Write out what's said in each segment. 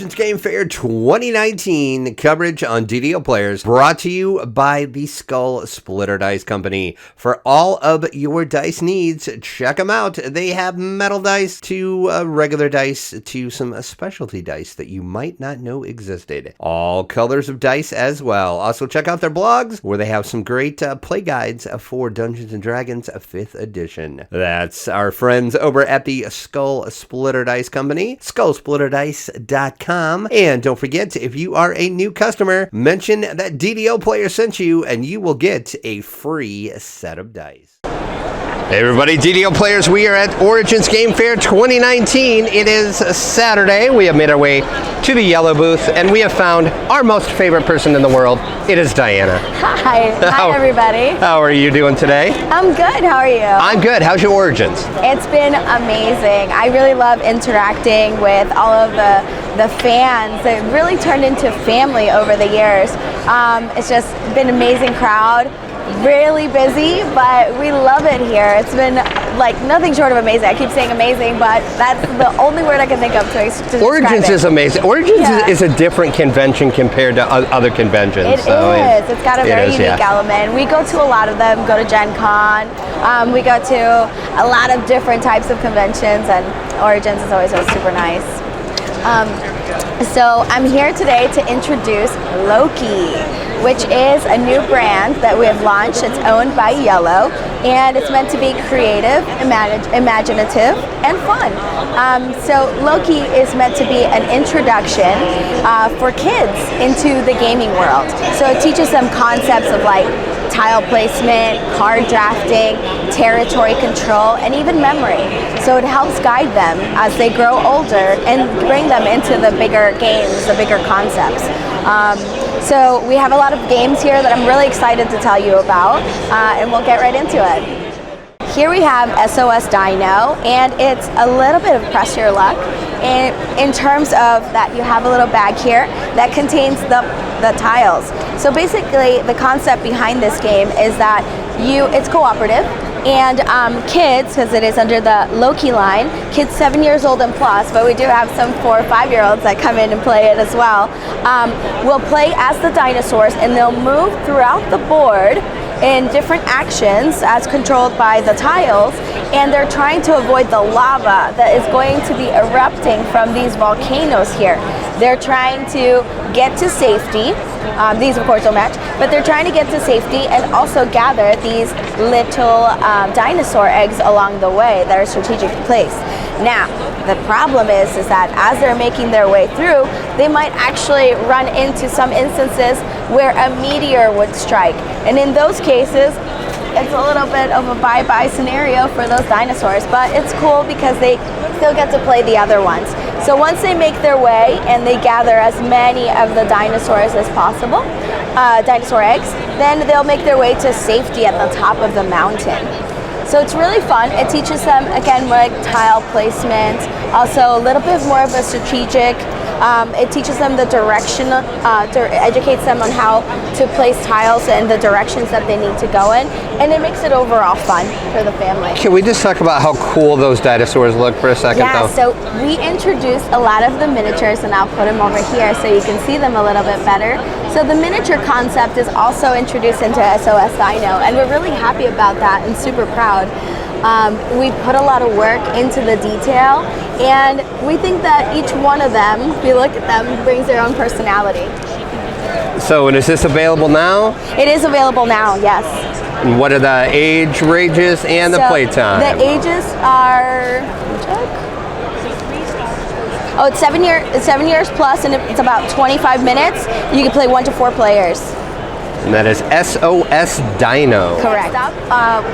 Origins Game Fair 2019 coverage on DDO players, brought to you by the Skull Splitter Dice Company. For all of your dice needs, check them out. They have metal dice to regular dice to some specialty dice that you might not know existed. All colors of dice as well. Also check out their blogs where they have some great play guides for Dungeons & Dragons 5th edition. That's our friends over at the Skull Splitter Dice Company, skullsplitterdice.com. And don't forget, if you are a new customer, mention that DDO player sent you and you will get a free set of dice. Hey everybody, DDO players, we are at Origins Game Fair 2019. It is Saturday. We have made our way to the Iello booth and we have found our most favorite person in the world. It is Diana. Hi. Hi everybody. How are you doing today? I'm good. How are you? I'm good. How's your Origins? It's been amazing. I really love interacting with all of the fans. It really turned into family over the years. It's just been an amazing crowd. Really busy, but we love it here. It's been like nothing short of amazing. I keep saying amazing, but that's the only word I can think of to describe Origins it. is amazing. Origins is a different convention compared to other conventions. It is. It's got a very unique element. We go to a lot of them, go to Gen Con. We go to a lot of different types of conventions, and Origins is always super nice. So I'm here today to introduce Loki, which is a new brand that we have launched. It's owned by Iello, and it's meant to be creative, imaginative, and fun. So Loki is meant to be an introduction for kids into the gaming world. So it teaches them concepts of like tile placement, card drafting, territory control, and even memory. So it helps guide them as they grow older and bring them into the bigger games, the bigger concepts. So we have a lot of games here that I'm really excited to tell you about, and we'll get right into it. Here we have SOS Dino, and it's a little bit of press your luck in terms of that you have a little bag here that contains the tiles. So basically the concept behind this game is that it's cooperative, and kids, because it is under the Loki line, kids 7 years old and plus, but we do have some 4 or 5 year olds that come in and play it as well, will play as the dinosaurs, and they'll move throughout the board in different actions as controlled by the tiles, and they're trying to avoid the lava that is going to be erupting from these volcanoes here. They're trying to get to safety. These of course don't match, but they're trying to get to safety and also gather these little dinosaur eggs along the way that are strategically placed. Now, the problem is that as they're making their way through, they might actually run into some instances where a meteor would strike. And in those cases, it's a little bit of a bye-bye scenario for those dinosaurs, but it's cool because they still get to play the other ones. So once they make their way and they gather as many of the dinosaurs as possible, dinosaur eggs, then they'll make their way to safety at the top of the mountain. So it's really fun. It teaches them, again, more like tile placement, also a little bit more of a strategic. It teaches them the direction, educates them on how to place tiles and the directions that they need to go in, and it makes it overall fun for the family. Can we just talk about how cool those dinosaurs look for a second, though? So we introduced a lot of the miniatures, and I'll put them over here so you can see them a little bit better. So the miniature concept is also introduced into SOS Dino, and we're really happy about that and super proud. We put a lot of work into the detail, and we think that each one of them, if you look at them, brings their own personality. So, and is this available now? It is available now, yes. And what are the age ranges and the playtime? The ages are, it's 7 years plus, and it's about 25 minutes. You can play 1 to 4 players. And that is SOS Dino. Correct.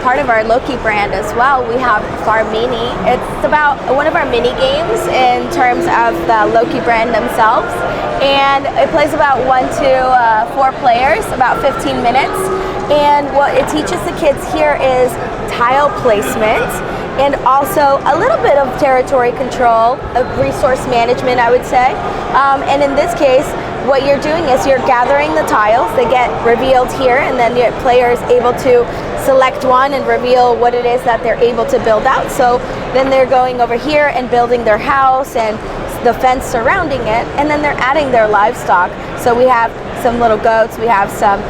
Part of our Loki brand as well, we have Farmini. It's about one of our mini games in terms of the Loki brand themselves. And it plays about 1 to 4 players, about 15 minutes. And what it teaches the kids here is tile placement, and also a little bit of territory control, resource management, I would say. And in this case, what you're doing is you're gathering the tiles. They get revealed here, and then your player is able to select one and reveal what it is that they're able to build out. So then they're going over here and building their house and the fence surrounding it, and then they're adding their livestock. So we have some little goats, we have some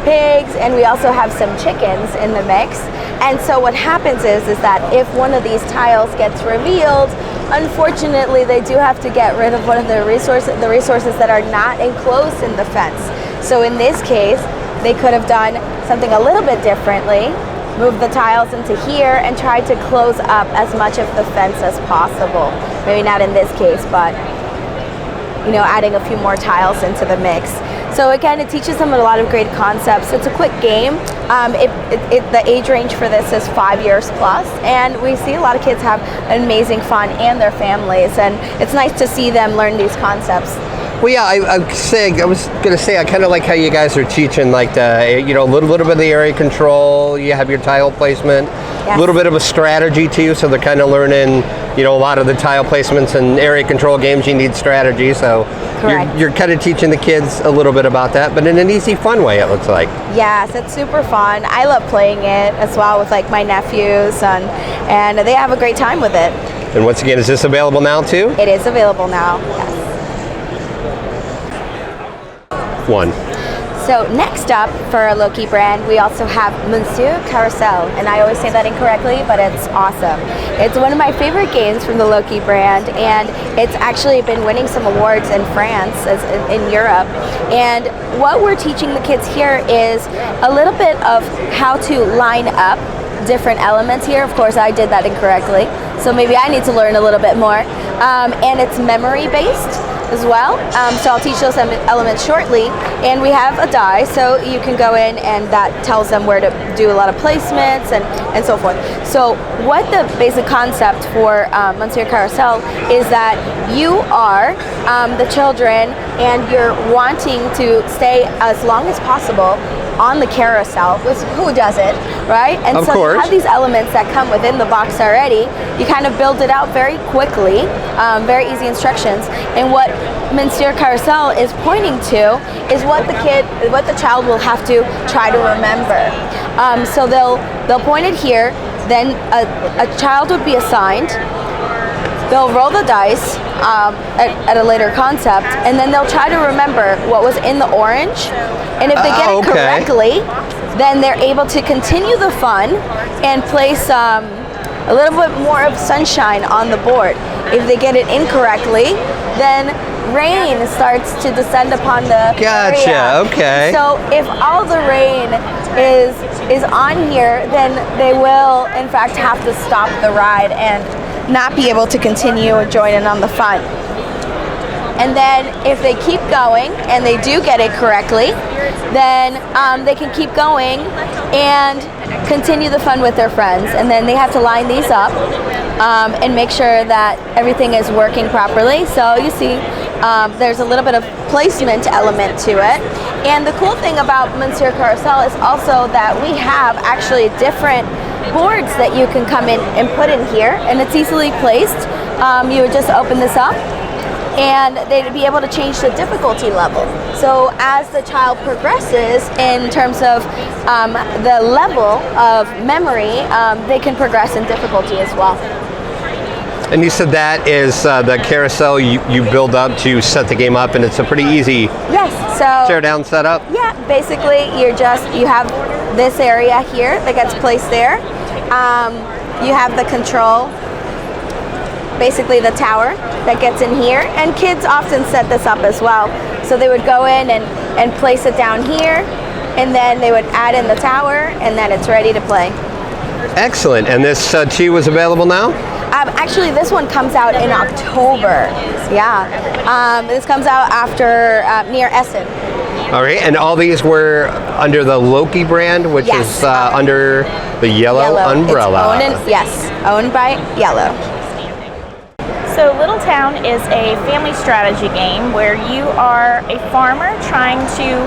pigs, and we also have some chickens in the mix. And so what happens is that if one of these tiles gets revealed, unfortunately they do have to get rid of one of the resources that are not enclosed in the fence. So in this case, they could have done something a little bit differently, moved the tiles into here and tried to close up as much of the fence as possible. Maybe not in this case, but adding a few more tiles into the mix. So again, it teaches them a lot of great concepts. It's a quick game. The age range for this is 5 years plus, and we see a lot of kids have amazing fun and their families, and it's nice to see them learn these concepts. Well, yeah, I was gonna say I kind of like how you guys are teaching, like the a little bit of the area control. You have your tile placement, a little bit of a strategy too. So they're kind of learning, a lot of the tile placements and area control games. You need strategy, so you're kind of teaching the kids a little bit about that, but in an easy, fun way. It looks like. Yes, it's super fun. I love playing it as well with my nephews, and they have a great time with it. And once again, is this available now too? It is available now. Yes. One. So next up for our Loki brand, we also have Monsieur Carousel, and I always say that incorrectly, but it's awesome. It's one of my favorite games from the Loki brand, and it's actually been winning some awards in France, in Europe. And what we're teaching the kids here is a little bit of how to line up different elements here. Of course, I did that incorrectly, so maybe I need to learn a little bit more. And it's memory based as well, so I'll teach those elements shortly. And we have a die, so you can go in and that tells them where to do a lot of placements and so forth. So what the basic concept for Monsieur Carousel is that you are the children and you're wanting to stay as long as possible on the carousel. Who doesn't, right? And so you have these elements that come within the box already. You kind of build it out very quickly, very easy instructions. And what Monsieur Carousel is pointing to is what the child will have to try to remember. So they'll point it here. Then a child would be assigned. They'll roll the dice at a later concept, and then they'll try to remember what was in the orange. And if they get it correctly, then they're able to continue the fun and place a little bit more of sunshine on the board. If they get it incorrectly, then rain starts to descend upon the area. Okay. So if all the rain is on here, then they will in fact have to stop the ride and not be able to continue joining on the fun. And then if they keep going and they do get it correctly, then they can keep going and continue the fun with their friends. And then they have to line these up and make sure that everything is working properly. So you see there's a little bit of placement element to it. And the cool thing about Monsieur Carousel is also that we have actually different boards that you can come in and put in here, and it's easily placed. You would just open this up and they'd be able to change the difficulty level. So as the child progresses in terms of the level of memory, they can progress in difficulty as well. And you said that is the carousel you build up to set the game up, and it's a pretty easy tear down setup? Yeah, basically you have this area here that gets placed there. You have the control, basically the tower that gets in here, and kids often set this up as well. So they would go in and place it down here, and then they would add in the tower, and then it's ready to play. Excellent. And this too was available now? Actually, this one comes out in October. Yeah. This comes out after near Essen. All right, and all these were under the Loki brand, which is under the Iello umbrella. It's owned by Iello. So Little Town is a family strategy game where you are a farmer trying to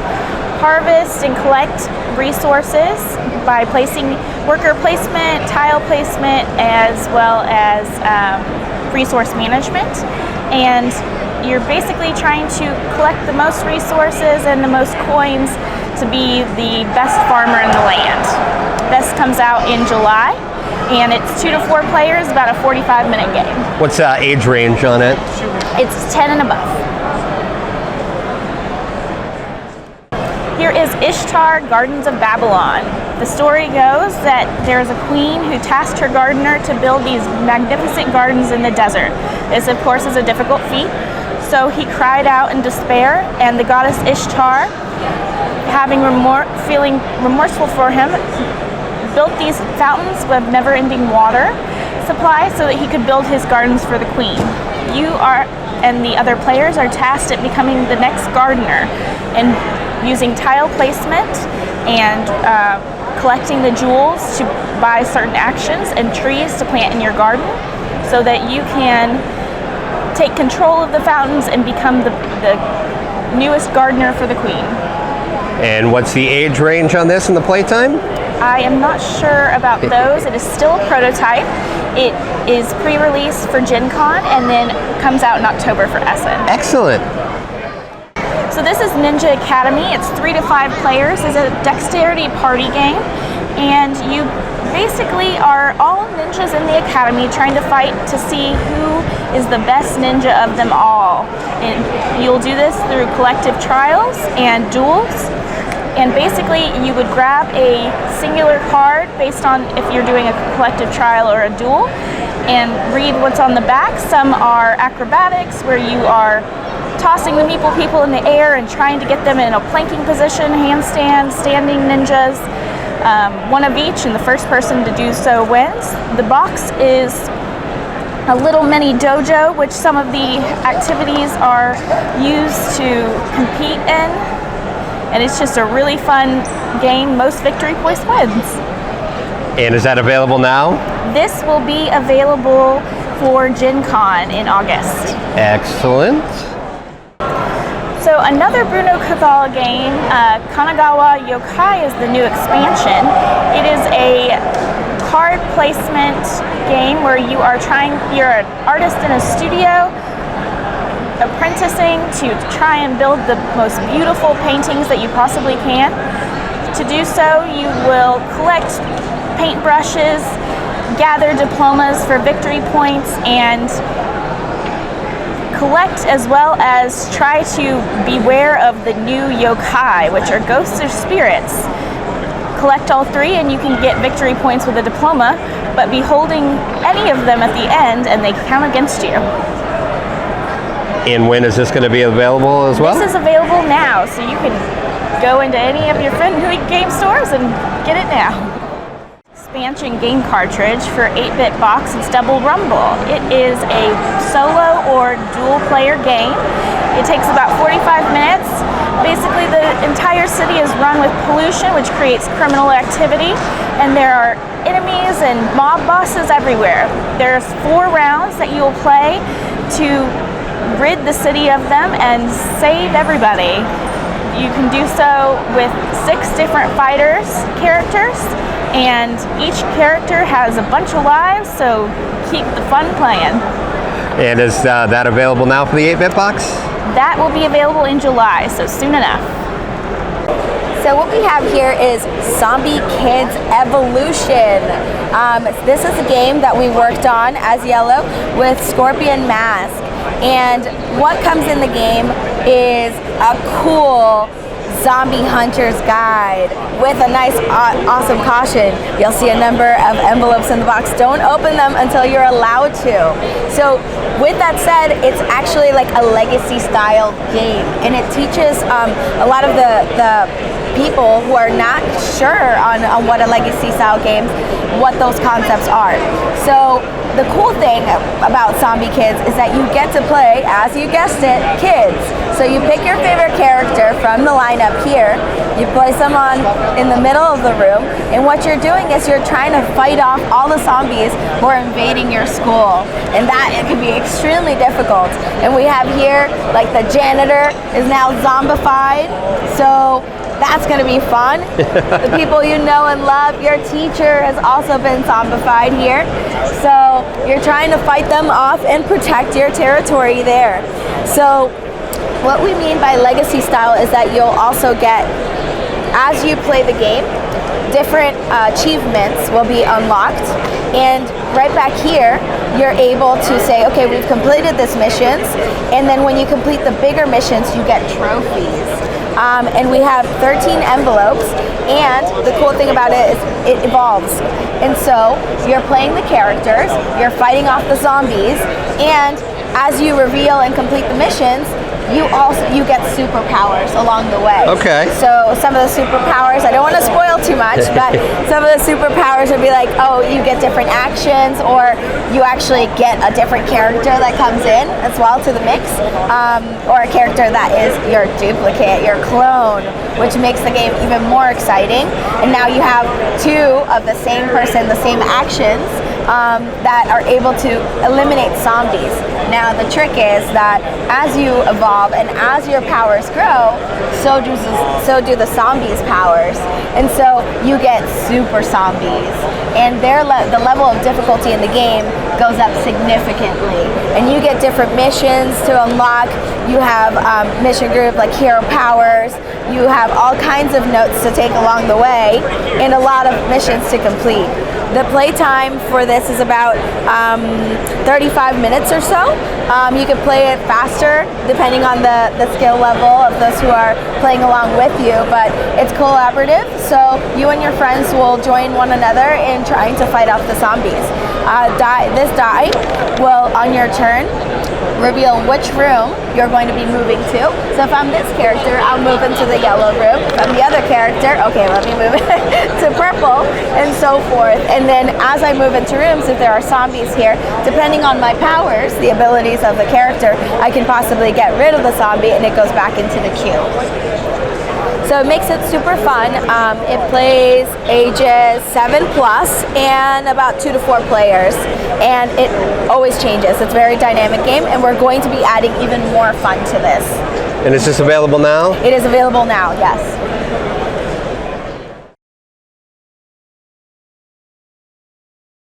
harvest and collect resources by placing worker placement, tile placement, as well as resource management. And you're basically trying to collect the most resources and the most coins to be the best farmer in the land. This comes out in July, and it's 2 to 4 players, about a 45-minute game. What's the age range on it? It's 10 and above. Here is Ishtar, Gardens of Babylon. The story goes that there's a queen who tasked her gardener to build these magnificent gardens in the desert. This, of course, is a difficult feat. So he cried out in despair, and the goddess Ishtar, feeling remorseful for him, built these fountains with never-ending water supply so that he could build his gardens for the queen. You and the other players are tasked at becoming the next gardener and using tile placement and collecting the jewels to buy certain actions and trees to plant in your garden so that you can take control of the fountains and become the newest gardener for the queen. And what's the age range on this and the playtime? I am not sure about those. It is still a prototype. It is pre-release for Gen Con and then comes out in October for Essen. Excellent. So this is Ninja Academy. It's 3 to 5 players. It's a dexterity party game, and you basically are all ninjas in the academy trying to fight to see who is the best ninja of them all. And you'll do this through collective trials and duels. And basically, you would grab a singular card based on if you're doing a collective trial or a duel, and read what's on the back. Some are acrobatics, where you are tossing the meeple people in the air and trying to get them in a planking position, handstand, standing ninjas, one of each, and the first person to do so wins. The box is a little mini dojo, which some of the activities are used to compete in, and it's just a really fun game. Most victory points wins. And is that available now? This will be available for Gen Con in August. Excellent. So another Bruno Cathal game, Kanagawa Yokai, is the new expansion. It is a card placement game where you're an artist in a studio, apprenticing to try and build the most beautiful paintings that you possibly can. To do so, you will collect paintbrushes, gather diplomas for victory points, and collect as well as try to beware of the new yokai, which are ghosts or spirits. Collect all 3 and you can get victory points with a diploma, but be holding any of them at the end and they count against you. And when is this going to be available as well? This is available now, so you can go into any of your friendly game stores and get it now. Expansion game cartridge for 8-bit box. It's Double Rumble. It is a solo or dual player game. It takes about 45 minutes. Basically, the entire city is run with pollution, which creates criminal activity, and there are enemies and mob bosses everywhere. There's 4 rounds that you will play to rid the city of them and save everybody. You can do so with 6 different characters, and each character has a bunch of lives, so keep the fun playing. And is that available now for the 8-bit box? That will be available in July, so soon enough. So what we have here is Zombie Kids Evolution. This is a game that we worked on as Iello with Scorpion Mask. And what comes in the game is a cool zombie hunter's guide with a nice awesome caution. You'll see a number of envelopes in the box. Don't open them until you're allowed to. So with that said, it's actually like a legacy style game, and it teaches a lot of the people who are not sure on what a legacy style game, what those concepts are. So the cool thing about Zombie Kids is that you get to play, as you guessed it, kids. So you pick your favorite character from the lineup here, you place them in the middle of the room, and what you're doing is you're trying to fight off all the zombies who are invading your school. And that, it can be extremely difficult. And we have here, like, the janitor is now zombified, so that's going to be fun. The people you know and love, your teacher has also been zombified here. So you're trying to fight them off and protect your territory there. So what we mean by legacy style is that you'll also get, as you play the game, different achievements will be unlocked, and right back here, you're able to say, okay, we've completed this missions, and then when you complete the bigger missions, you get trophies. And we have 13 envelopes, and the cool thing about it is it evolves. And so you're playing the characters, you're fighting off the zombies, and as you reveal and complete the missions, you get superpowers along the way. Okay. So some of the superpowers, I don't want to spoil too much, but some of the superpowers would be like, oh, you get different actions, or you actually get a different character that comes in as well to the mix, or a character that is your duplicate, your clone, which makes the game even more exciting. And now you have two of the same person, the same actions, that are able to eliminate zombies. Now the trick is that as you evolve and as your powers grow, so do the zombies' powers, and so you get super zombies, and the level of difficulty in the game goes up significantly, and you get different missions to unlock. You have mission group like hero powers. You have all kinds of notes to take along the way, and a lot of missions to complete. The playtime for this is about 35 minutes or so. You can play it faster depending on the skill level of those who are playing along with you, but it's collaborative, so you and your friends will join one another in trying to fight off the zombies. This die will, on your turn, reveal which room you're going to be moving to. So if I'm this character, I'll move into the yellow room. If I'm the other character, okay, let me move to purple, and so forth. And then as I move into rooms, if there are zombies here, depending on my powers, the abilities of the character, I can possibly get rid of the zombie and it goes back into the queue. So it makes it super fun. It plays ages 7+ and about 2 to 4 players, and it always changes. It's a very dynamic game, and we're going to be adding even more fun to this. And is this available now? It is available now, yes.